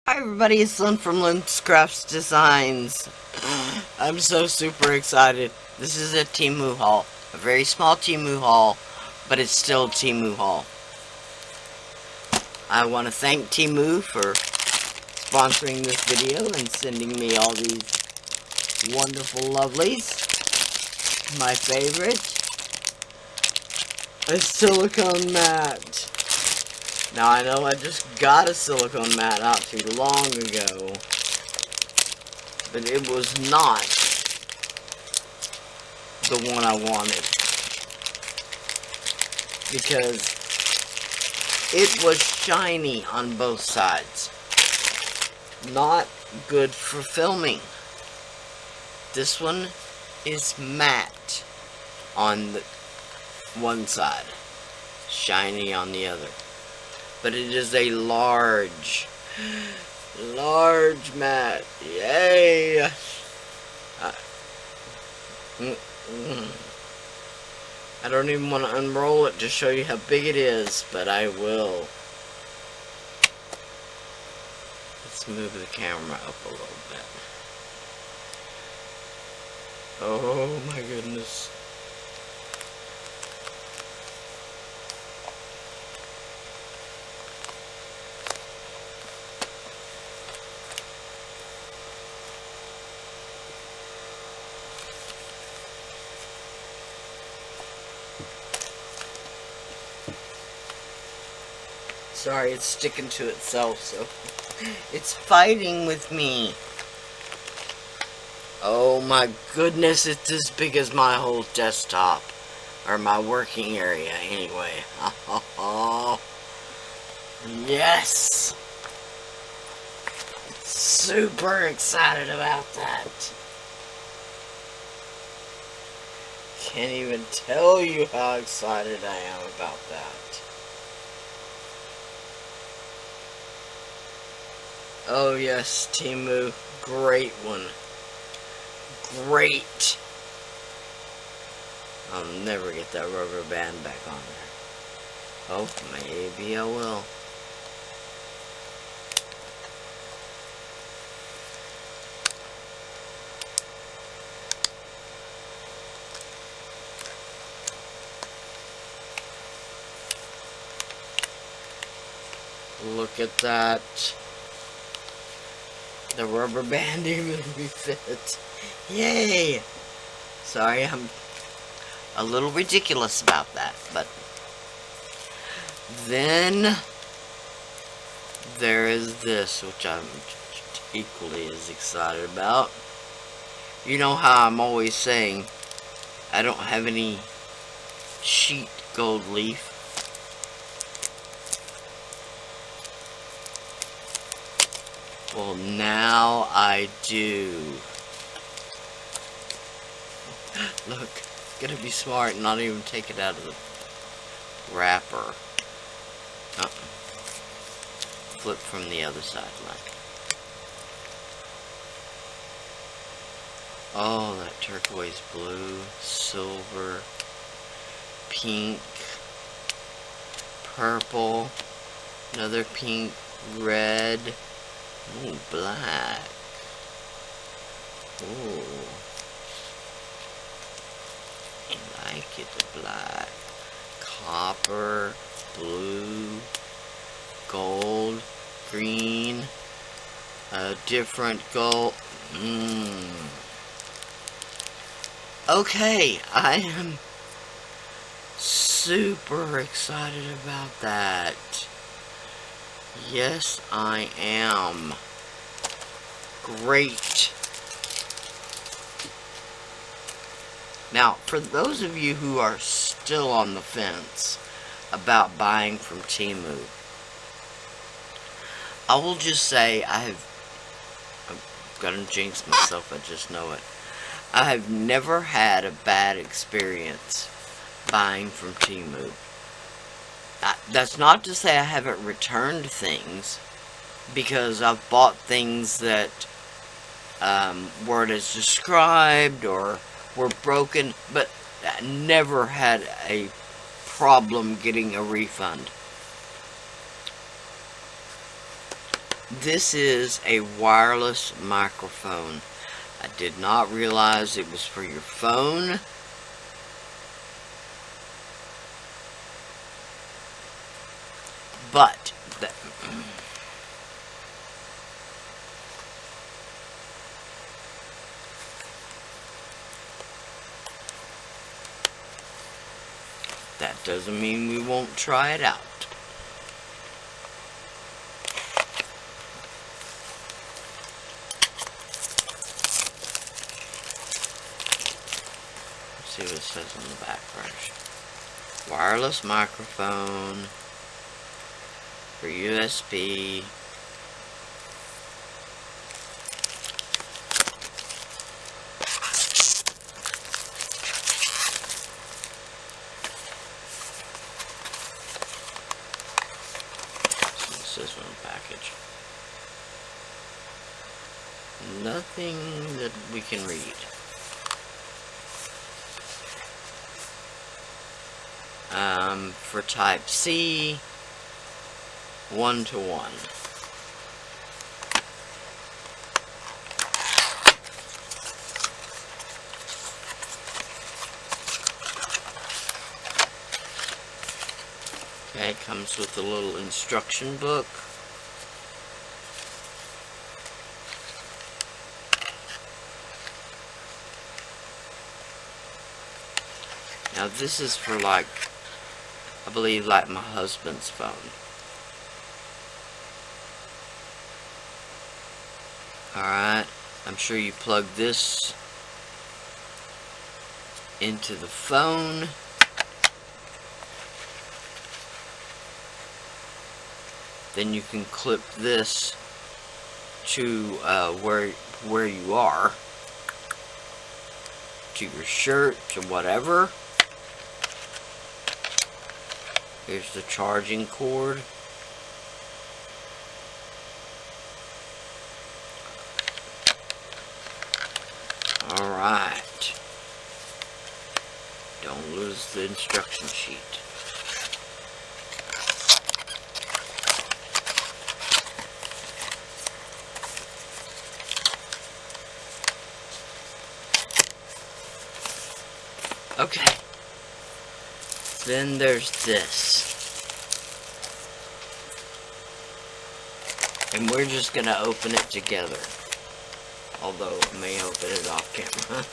Hi everybody, it's Lynn from Lynn's Crafts Designs. I'm so super excited. This is a Temu haul. A very small Temu haul, but it's still a Temu haul. I want to thank Temu for sponsoring this video and sending me all these wonderful lovelies. My favorite, a silicone mat. Now I know I just got a silicone mat not too long ago, but it was not the one I wanted, because it was shiny on both sides. Not good for filming. This one is matte on the one side, shiny on the other. But it is a large mat. Yay! I don't even want to unroll it to show you how big it is, but I will. Let's move the camera up a little bit. Oh my goodness. Sorry, it's sticking to itself, so it's fighting with me. Oh my goodness, it's as big as my whole desktop. Or my working area, anyway. Oh, yes! Super excited about that. Can't even tell you how excited I am about that. Oh yes, Temu, great one. Great. I'll never get that rubber band back on there. Oh, maybe I will. Look at that. The rubber band even fit. Yay! Sorry, I'm a little ridiculous about that, but then there is this, which I'm equally as excited about. You know how I'm always saying I don't have any sheet gold leaf. Well, now I do. Look, gotta be smart and not even take it out of the wrapper. Flip from the other side, like. Oh, that turquoise blue, silver, pink, purple, another pink, red. Ooh, black. Ooh. I like it, black. Copper, blue, gold, green, a different gold. Okay, I am super excited about that. Yes, I am. Great. Now, for those of you who are still on the fence about buying from Temu, I will just say I'm gonna jinx myself, I just know it. I have never had a bad experience buying from Temu. That's not to say I haven't returned things, because I've bought things that weren't as described or were broken, but I never had a problem getting a refund. This is a wireless microphone. I did not realize it was for your phone. But that doesn't mean we won't try it out. Let's see what it says on the back first. Wireless microphone for USB. This one package. Nothing that we can read. For type C, 1-to-1. Okay, it comes with a little instruction book. Now this is for, like, I believe, like my husband's phone. Alright, I'm sure you plug this into the phone. Then you can clip this to where you are, to your shirt, to whatever. Here's the charging cord. Alright. Don't lose the instruction sheet. Okay. Then there's this. And we're just going to open it together. Although I may open it off camera.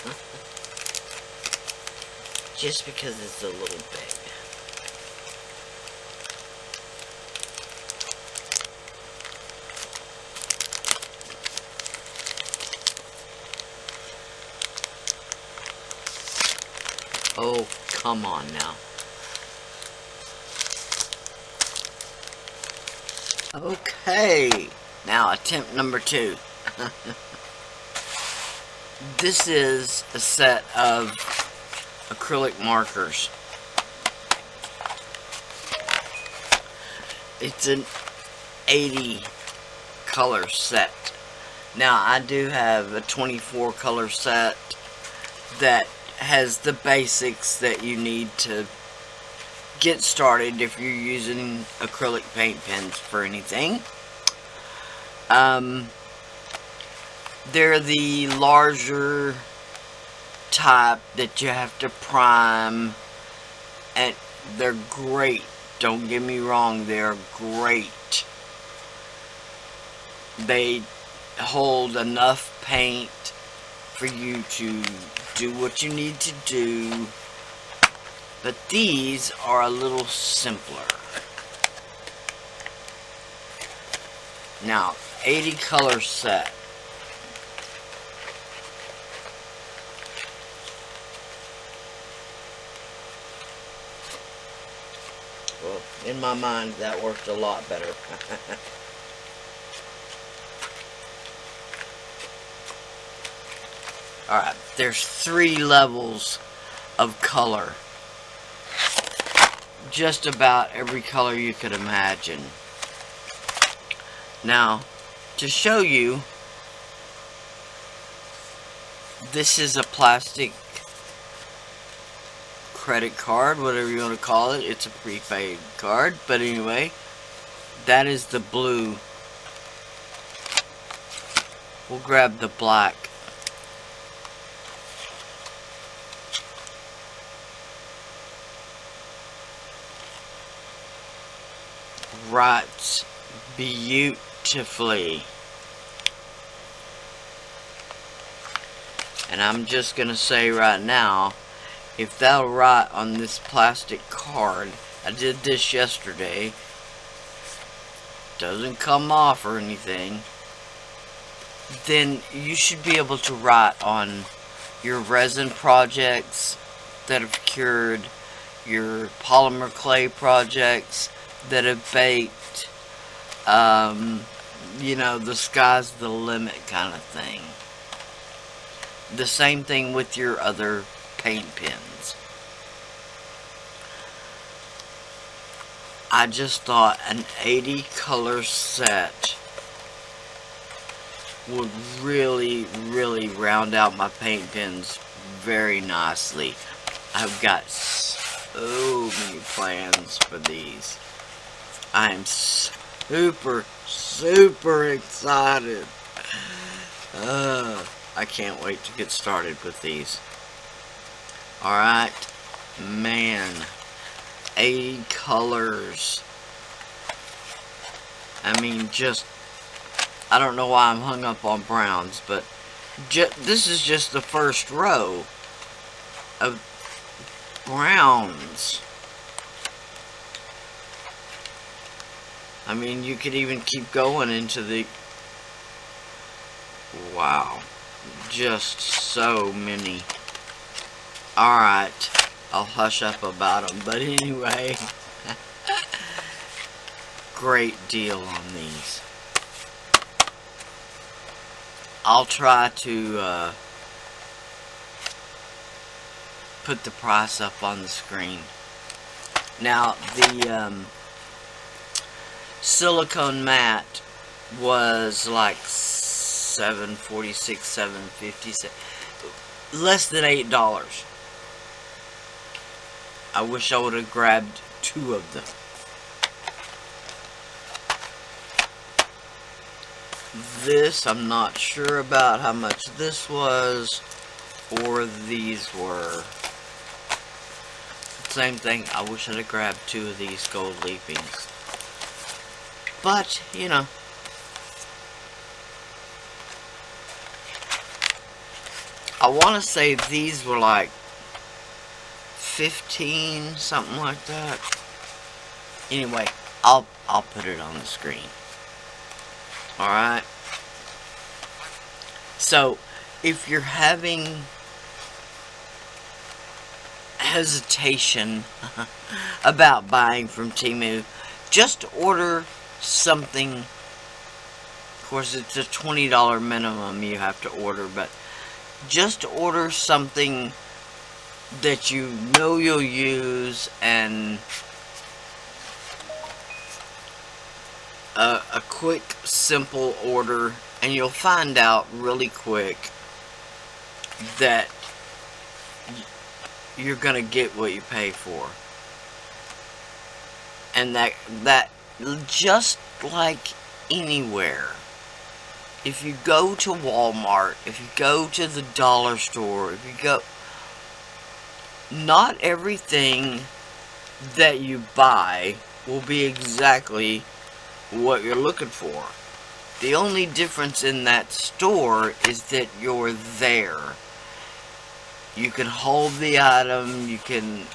Just because it's a little big. Oh, come on now. Okay, now attempt number 2. This is a set of acrylic markers. It's an 80 color set. Now I do have a 24 color set that has the basics that you need to get started if you're using acrylic paint pens for anything. They're the larger type that you have to prime, and they're great. Don't get me wrong, they're great. They hold enough paint for you to do what you need to do. But these are a little simpler. Now, 80 color set. Well, in my mind, that worked a lot better. Alright, there's 3 levels of color. Just about every color you could imagine. Now, to show you, this is a plastic credit card, whatever you want to call it. It's a prepaid card, but anyway, that is the blue We'll grab the black. Writes beautifully. And I'm just gonna say right now, if that'll write on this plastic card, I did this yesterday, doesn't come off or anything, then you should be able to write on your resin projects that have cured, your polymer clay projects that have baked, you know, the sky's the limit kind of thing. The same thing with your other paint pens. I just thought an 80 color set would really, really round out my paint pens very nicely. I've got so many plans for these. I am super, super excited. I can't wait to get started with these. Alright, man, 80 colors. I mean, just, I don't know why I'm hung up on browns, but this is just the first row of browns. I mean, you could even keep going into the, wow, just so many. Alright, I'll hush up about them, but anyway, great deal on these. I'll try to put the price up on the screen. Now, the silicone mat was like $7.46, $7.50, less than $8. I wish I would have grabbed 2 of them. This, I'm not sure about how much this was or these were. Same thing, I wish I'd have grabbed 2 of these gold leafings. But, you know, I want to say these were like 15, something like that. Anyway, I'll put it on the screen. Alright. So, if you're having hesitation about buying from Temu, just order something. Of course, it's a $20 minimum you have to order, but just order something that you know you'll use, and a quick, simple order, and you'll find out really quick that you're gonna get what you pay for. And that just like anywhere, if you go to Walmart, if you go to the dollar store, if you go, not everything that you buy will be exactly what you're looking for. The only difference in that store is that you're there. You can hold the item, you can,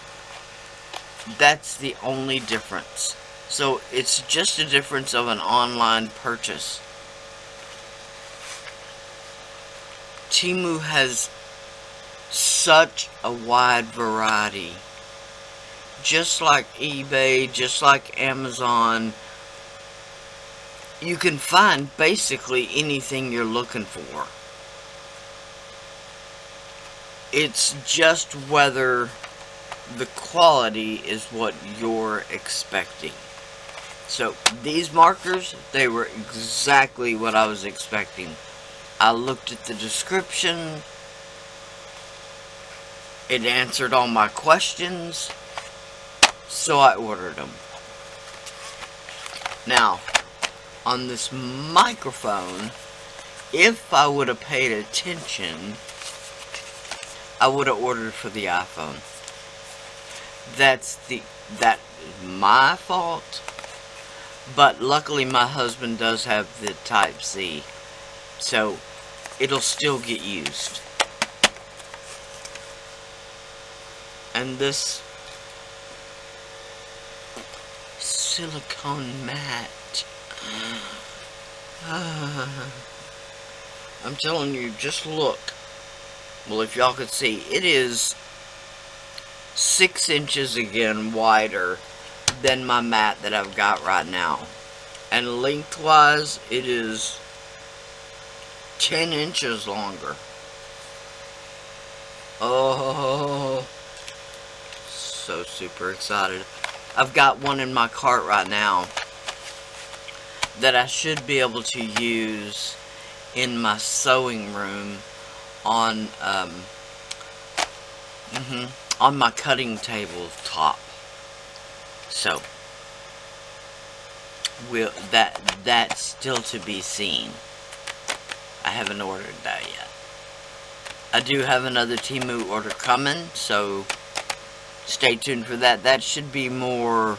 that's the only difference. So it's just a difference of an online purchase. Temu has such a wide variety. Just like eBay, just like Amazon, you can find basically anything you're looking for. It's just whether the quality is what you're expecting. So these markers, they were exactly what I was expecting. I looked at the description. It answered all my questions, so I ordered them. Now, on this microphone, if I would have paid attention, I would have ordered for the iPhone. That is my fault. But luckily my husband does have the Type-C, so it'll still get used. And this silicone mat, I'm telling you, just look. Well, if y'all could see, it is 6 inches again wider than my mat that I've got right now. And lengthwise, it is 10 inches longer. Oh, so super excited. I've got one in my cart right now that I should be able to use in my sewing room on my cutting table top. So that's still to be seen. I haven't ordered that yet. I do have another Temu order coming, so stay tuned for that. That should be more